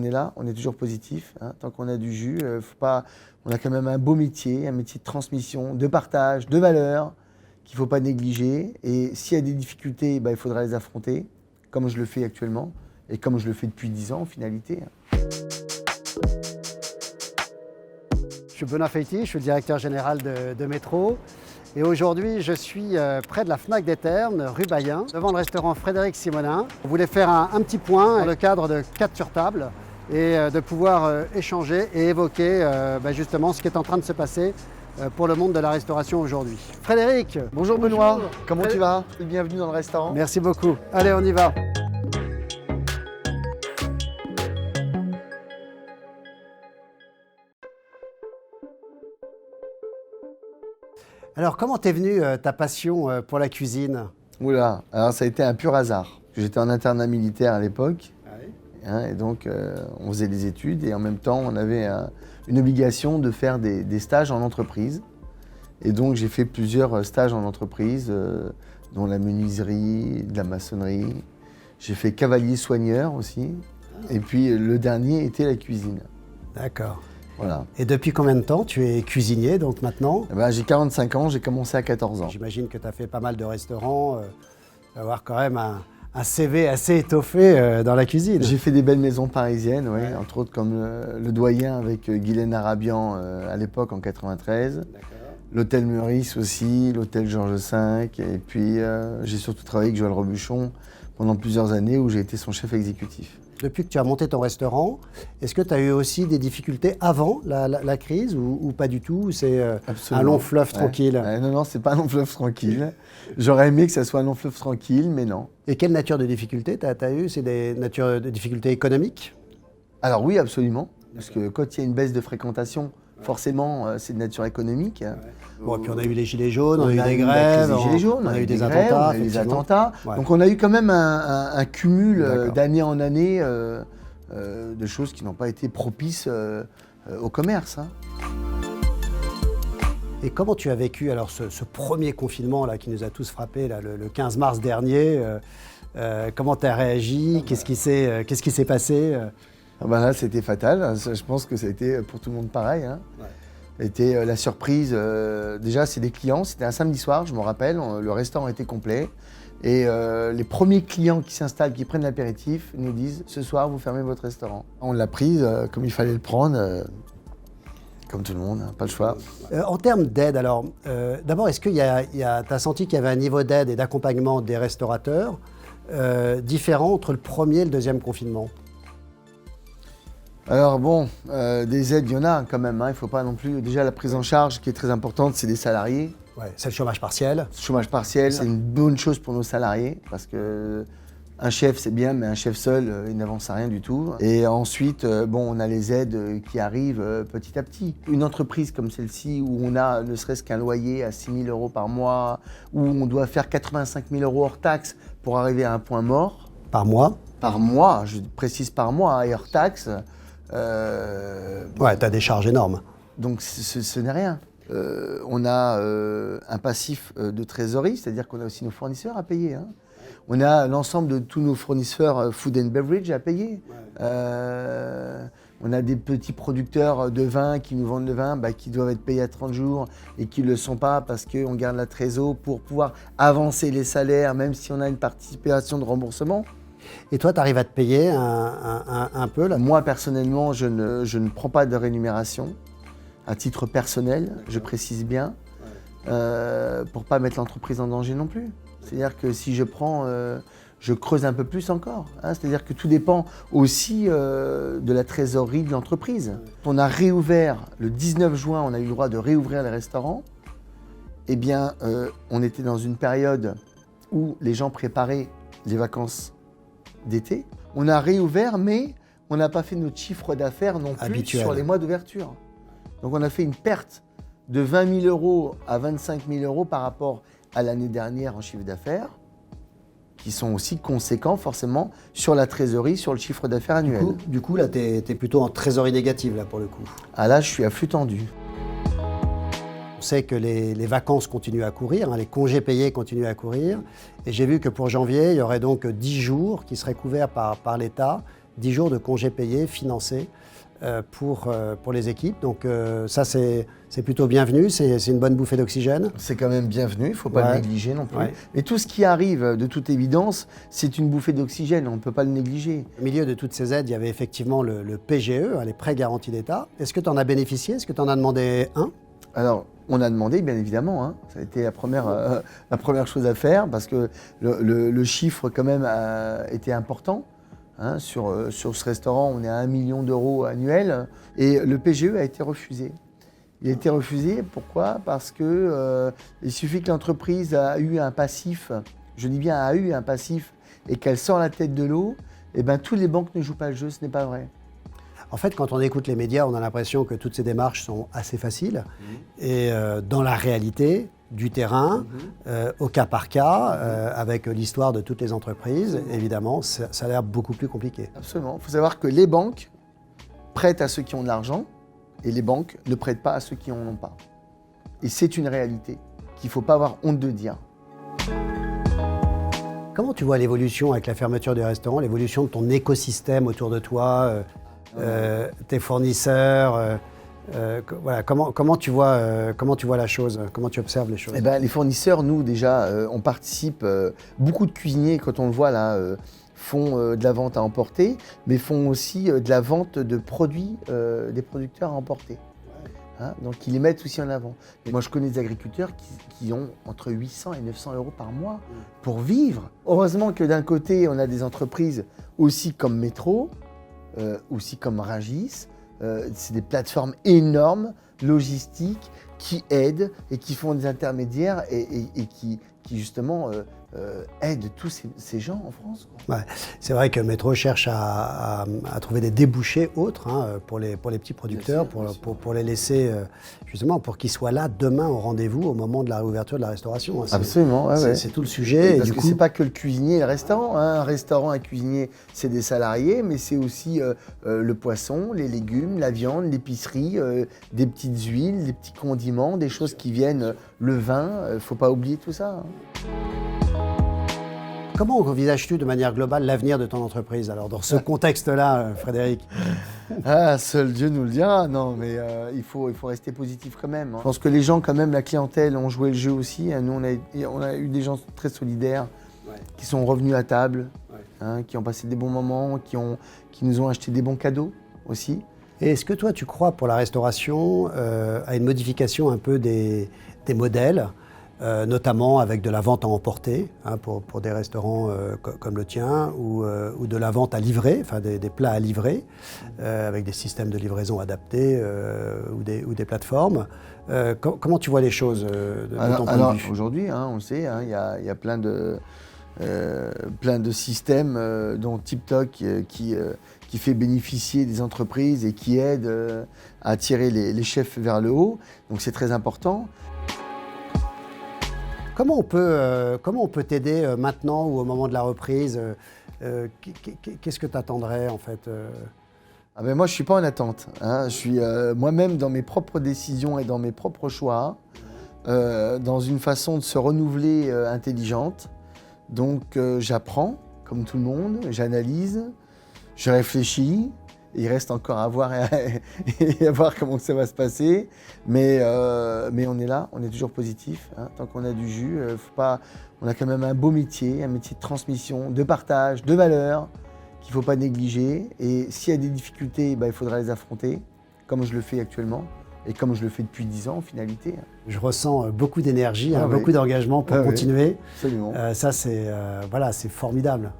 est là, on est toujours positif. Hein, tant qu'on a du jus, on a quand même un beau métier, un métier de transmission, de partage, de valeur, qu'il ne faut pas négliger. Et s'il y a des difficultés, il faudra les affronter, comme je le fais actuellement, et comme je le fais depuis 10 ans en finalité. Je suis Benoît Feiti, je suis le directeur général de Métro. Et aujourd'hui, je suis près de la Fnac des Ternes, rue Bayen, devant le restaurant Frédéric Simonin. On voulait faire un petit point dans le cadre de 4 sur table et de pouvoir échanger et évoquer justement ce qui est en train de se passer pour le monde de la restauration aujourd'hui. Frédéric. Bonjour Benoît, comment tu vas? Bienvenue dans le restaurant. Merci beaucoup. Allez, on y va. Alors, comment t'es venue ta passion pour la cuisine? Oula, alors ça a été un pur hasard. J'étais en internat militaire à l'époque, et donc on faisait des études et en même temps on avait une obligation de faire des stages en entreprise. Et donc j'ai fait plusieurs stages en entreprise, dont la menuiserie, de la maçonnerie. J'ai fait cavalier soigneur aussi. Et puis le dernier était la cuisine. D'accord. Voilà. Et depuis combien de temps tu es cuisinier donc maintenant? J'ai 45 ans, j'ai commencé à 14 ans. J'imagine que tu as fait pas mal de restaurants, tu vas avoir quand même un CV assez étoffé dans la cuisine. J'ai fait des belles maisons parisiennes, ouais. Entre autres comme le Doyen avec Guylaine Arabian à l'époque en 93. L'hôtel Meurice aussi, l'hôtel Georges V. Et puis j'ai surtout travaillé avec Joël Robuchon pendant plusieurs années où j'ai été son chef exécutif. Depuis que tu as monté ton restaurant, est-ce que tu as eu aussi des difficultés avant la crise ou pas du tout? C'est un long fleuve tranquille? Non, c'est pas un long fleuve tranquille. J'aurais aimé que ça soit un long fleuve tranquille, mais non. Et quelle nature de difficultés tu as eu? C'est des natures de difficultés économiques? Alors oui, absolument. Parce que quand il y a une baisse de fréquentation, forcément, c'est de nature économique. Bon, et puis on a eu les gilets jaunes, on a eu des grèves, on a eu des attentats. Ouais. Donc on a eu quand même un cumul d'année en année de choses qui n'ont pas été propices au commerce. Hein. Et comment tu as vécu alors ce premier confinement là, qui nous a tous frappés là, le 15 mars dernier comment tu as réagi? Qu'est-ce qui s'est passé? Là, c'était fatal. Je pense que ça a été pour tout le monde pareil. Hein. Ouais. C'était la surprise. Déjà, c'est des clients. C'était un samedi soir, je me rappelle. Le restaurant était complet. Et les premiers clients qui s'installent, qui prennent l'apéritif, nous disent « Ce soir, vous fermez votre restaurant ». On l'a prise comme il fallait le prendre, comme tout le monde, hein, pas le choix. En termes d'aide, alors, d'abord, est-ce que tu as senti qu'il y avait un niveau d'aide et d'accompagnement des restaurateurs différent entre le premier et le deuxième confinement? Alors bon, des aides, il y en a quand même, hein. Il ne faut pas non plus... Déjà, la prise en charge qui est très importante, c'est des salariés. Ouais, c'est le chômage partiel. Le chômage partiel, c'est une bonne chose pour nos salariés, parce que un chef, c'est bien, mais un chef seul, il n'avance à rien du tout. Et ensuite, on a les aides qui arrivent petit à petit. Une entreprise comme celle-ci, où on a ne serait-ce qu'un loyer à 6 000 € par mois, où on doit faire 85 000 € hors taxe pour arriver à un point mort. Par mois? Par mois, je précise par mois, et hors taxe. Ouais, tu as des charges énormes. Donc ce n'est rien. On a un passif de trésorerie, c'est-à-dire qu'on a aussi nos fournisseurs à payer. Hein. On a l'ensemble de tous nos fournisseurs food and beverage à payer. On a des petits producteurs de vin qui nous vendent le vin, qui doivent être payés à 30 jours et qui ne le sont pas parce qu'on garde la trésor pour pouvoir avancer les salaires, même si on a une participation de remboursement. Et toi, tu arrives à te payer un peu là? Moi, personnellement, je ne prends pas de rémunération. À titre personnel, je précise bien, pour ne pas mettre l'entreprise en danger non plus. C'est-à-dire que si je prends, je creuse un peu plus encore. Hein. C'est-à-dire que tout dépend aussi de la trésorerie de l'entreprise. On a réouvert, le 19 juin, on a eu le droit de réouvrir les restaurants. Eh bien, on était dans une période où les gens préparaient les vacances d'été. On a réouvert, mais on n'a pas fait notre chiffre d'affaires non plus sur les mois d'ouverture. Donc on a fait une perte de 20 000 € à 25 000 € par rapport à l'année dernière en chiffre d'affaires, qui sont aussi conséquents forcément sur la trésorerie, sur le chiffre d'affaires annuel. Du coup là, tu es plutôt en trésorerie négative là, pour le coup. Ah là, je suis à flux tendu. On sait que les vacances continuent à courir, hein, les congés payés continuent à courir. Et j'ai vu que pour janvier, il y aurait donc 10 jours qui seraient couverts par l'État. 10 jours de congés payés, financés pour les équipes. Donc ça, c'est plutôt bienvenu, c'est une bonne bouffée d'oxygène. C'est quand même bienvenu, il ne faut pas le négliger non plus. Ouais. Mais tout ce qui arrive, de toute évidence, c'est une bouffée d'oxygène, on ne peut pas le négliger. Au milieu de toutes ces aides, il y avait effectivement le PGE, les prêts garantis d'État. Est-ce que tu en as bénéficié? Est-ce que tu en as demandé un? Alors, on a demandé, bien évidemment, hein. Ça a été la première chose à faire, parce que le chiffre quand même était important. Hein. Sur ce restaurant, on est à 1 million d'euros annuels, et le PGE a été refusé. Il a été refusé, pourquoi? Parce que il suffit que l'entreprise a eu un passif, je dis bien a eu un passif, et qu'elle sort la tête de l'eau, et bien toutes les banques ne jouent pas le jeu, ce n'est pas vrai. En fait, quand on écoute les médias, on a l'impression que toutes ces démarches sont assez faciles. Et dans la réalité du terrain, au cas par cas, avec l'histoire de toutes les entreprises, évidemment, ça a l'air beaucoup plus compliqué. Absolument. Il faut savoir que les banques prêtent à ceux qui ont de l'argent et les banques ne prêtent pas à ceux qui n'en ont pas. Et c'est une réalité qu'il ne faut pas avoir honte de dire. Comment tu vois l'évolution avec la fermeture du restaurant, l'évolution de ton écosystème autour de toi, tes fournisseurs, voilà, comment tu vois la chose, comment tu observes les choses? Eh ben, les fournisseurs, nous déjà, on participe, beaucoup de cuisiniers, quand on le voit là, font de la vente à emporter, mais font aussi de la vente de produits des producteurs à emporter. Hein, donc ils les mettent aussi en avant. Et moi je connais des agriculteurs qui ont entre 800 et 900 euros par mois pour vivre. Heureusement que d'un côté on a des entreprises aussi comme Métro, aussi comme Rungis, c'est des plateformes énormes, logistiques, qui aident et qui font des intermédiaires et qui justement aident tous ces gens en France. Ouais, c'est vrai que Métro cherche à trouver des débouchés autres pour les petits producteurs, pour les laisser justement pour qu'ils soient là demain au rendez-vous au moment de la réouverture de la restauration. Absolument, ouais. C'est tout le sujet. Parce que c'est pas que le cuisinier et le restaurant. Hein. Un restaurant, un cuisinier, c'est des salariés, mais c'est aussi le poisson, les légumes, la viande, l'épicerie, des petites huiles, des petits condiments, des choses qui viennent, le vin. Faut pas oublier tout ça. Hein. Comment envisages-tu de manière globale l'avenir de ton entreprise, alors dans ce contexte-là, Frédéric? Ah, seul Dieu nous le dira. Non, mais il faut rester positif quand même. Hein. Je pense que les gens, quand même, la clientèle, ont joué le jeu aussi. Nous, on a eu des gens très solidaires qui sont revenus à table, qui ont passé des bons moments, qui nous ont acheté des bons cadeaux aussi. Et est-ce que toi, tu crois pour la restauration à une modification un peu des modèles, notamment avec de la vente à emporter pour des restaurants comme le tien ou de la vente à livrer, enfin des plats à livrer avec des systèmes de livraison adaptés ou des plateformes. Comment tu vois les choses de ton point de vue? Aujourd'hui, on le sait, il y a plein de systèmes dont TikTok qui fait bénéficier des entreprises et qui aide à attirer les chefs vers le haut. Donc c'est très important. Comment on peut t'aider maintenant ou au moment de la reprise? Qu'est-ce que tu attendrais en fait? Moi, je ne suis pas en attente. Je suis moi-même dans mes propres décisions et dans mes propres choix, dans une façon de se renouveler intelligente. Donc j'apprends, comme tout le monde, j'analyse, je réfléchis. Il reste encore à voir et à voir comment ça va se passer. Mais on est là, on est toujours positif. Tant qu'on a du jus, on a quand même un beau métier, un métier de transmission, de partage, de valeur, qu'il ne faut pas négliger. Et s'il y a des difficultés, il faudra les affronter, comme je le fais actuellement. Et comme je le fais depuis 10 ans en finalité. Je ressens beaucoup d'énergie, beaucoup d'engagement pour continuer. Absolument. Ça, c'est formidable.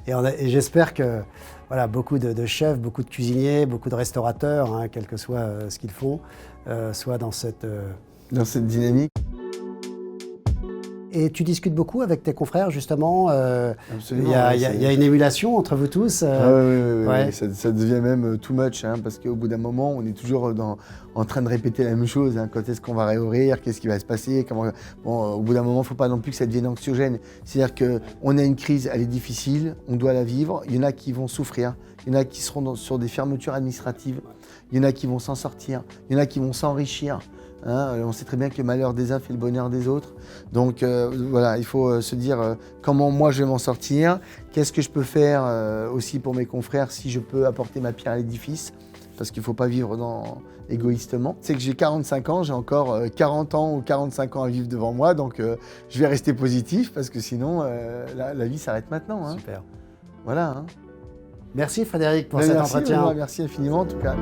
Et j'espère que beaucoup de chefs, beaucoup de cuisiniers, beaucoup de restaurateurs, quel que soit ce qu'ils font, soient dans cette dynamique. Et tu discutes beaucoup avec tes confrères, justement. Absolument. Il y a une émulation entre vous tous. Oui. Ça devient même too much, parce qu'au bout d'un moment, on est toujours en train de répéter la même chose. Quand est-ce qu'on va réouvrir? Qu'est-ce qui va se passer? Au bout d'un moment, il ne faut pas non plus que ça devienne anxiogène. C'est-à-dire qu'on a une crise, elle est difficile, on doit la vivre. Il y en a qui vont souffrir, il y en a qui seront sur des fermetures administratives, il y en a qui vont s'en sortir, il y en a qui vont s'enrichir. Hein, on sait très bien que le malheur des uns fait le bonheur des autres. Donc voilà, il faut se dire comment moi je vais m'en sortir, qu'est-ce que je peux faire aussi pour mes confrères si je peux apporter ma pierre à l'édifice, parce qu'il ne faut pas vivre égoïstement. C'est que j'ai 45 ans, j'ai encore 40 ans ou 45 ans à vivre devant moi, donc je vais rester positif parce que sinon la vie s'arrête maintenant. Hein. Super. Voilà. Hein. Merci Frédéric pour cet entretien. Merci infiniment en tout cas.